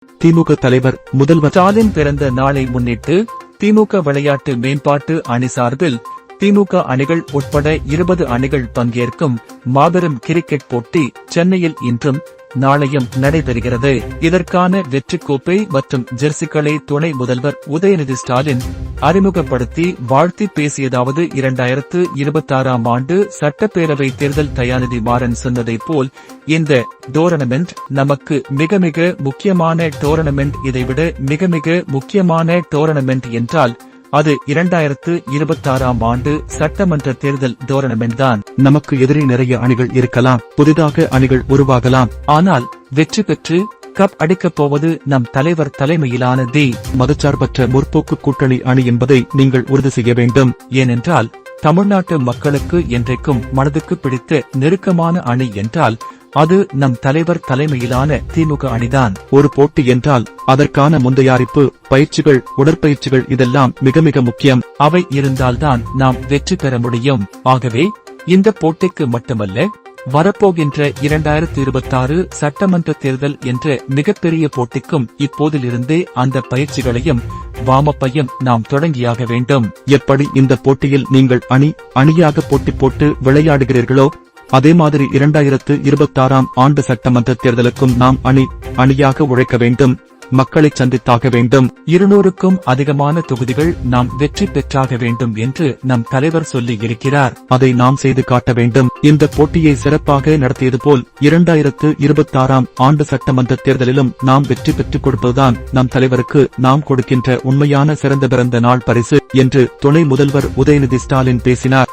திமுக தலைவர் முதல்வர் ஸ்டாலின் பிறந்த நாளை முன்னிட்டு திமுக விளையாட்டு மேம்பாட்டு அணி சார்பில் திமுக அணிகள் உட்பட 20 அணிகள் பங்கேற்கும் மாபெரும் கிரிக்கெட் போட்டி சென்னையில் இன்றும் நாளையும் நடைபெறுகிறது. இதற்கான வெற்றிக் கோப்பை மற்றும் ஜெர்சிகளை துணை முதல்வர் உதயநிதி ஸ்டாலின் அறிமுகப்படுத்தி வாழ்த்தி பேசியதாவது 2026ஆம் ஆண்டு சட்டப்பேரவை தேர்தல் தயாநிதி மாறன் சொன்னதைப் போல் இந்த டோர்னமெண்ட் நமக்கு மிக மிக முக்கியமான டோர்னமெண்ட். இதைவிட மிக மிக முக்கியமான டோர்னமெண்ட் என்றால் அது 2026ஆம் ஆண்டு சட்டமன்ற தேர்தல் டோர்னமெண்ட் தான். நமக்கு எதிரே நிறைய அணிகள் இருக்கலாம், புதிதாக அணிகள் உருவாகலாம். ஆனால் வெற்றி பெற்று கப் அடிக்கப் போவது நம் தலைவர் தலைமையிலான மதச்சார்பற்ற முற்போக்கு கூட்டணி அணி என்பதை நீங்கள் உறுதி செய்ய வேண்டும். ஏனென்றால் தமிழ்நாட்டு மக்களுக்கு என்றைக்கும் மனதுக்கு பிடித்த நெருக்கமான அணி என்றால் அது நம் தலைவர் தலைமையிலான திமுக அணிதான். ஒரு போட்டி என்றால் அதற்கான முன்தயாரிப்பு, பயிற்சிகள், உடற்பயிற்சிகள் இதெல்லாம் மிக மிக முக்கியம். அவை இருந்தால்தான் நாம் வெற்றி பெற முடியும். ஆகவே இந்த போட்டிக்கு மட்டுமல்ல, வரப்போகின்ற 2026 சட்டமன்ற தேர்தல் என்ற மிகப்பெரிய போட்டிக்கும் இப்போதிலிருந்தே அந்த பயிற்சிகளையும் வாமப்பையும் நாம் தொடங்கியாக வேண்டும். எப்படி இந்த போட்டியில் நீங்கள் அணியாக போட்டி போட்டு விளையாடுகிறீர்களோ அதே மாதிரி 2026ஆம் ஆண்டு சட்டமன்ற தேர்தலுக்கும் நாம் அணியாக உழைக்க வேண்டும், மக்களை சந்தித்தாக வேண்டும். 200க்கும் அதிகமான தொகுதிகள் நாம் வெற்றி பெற்றாக வேண்டும் என்று நம் தலைவர் சொல்லி இருக்கிறார். அதை நாம் செய்து காட்ட வேண்டும். இந்த போட்டியை சிறப்பாக நடத்தியது போல் 2026ஆம் ஆண்டு சட்டமன்ற தேர்தலிலும் நாம் வெற்றி பெற்றுக் கொடுப்பதுதான் நம் தலைவருக்கு நாம் கொடுக்கின்ற உண்மையான சிறந்த பிறந்த நாள் பரிசு என்று துணை முதல்வர் உதயநிதி ஸ்டாலின் பேசினார்.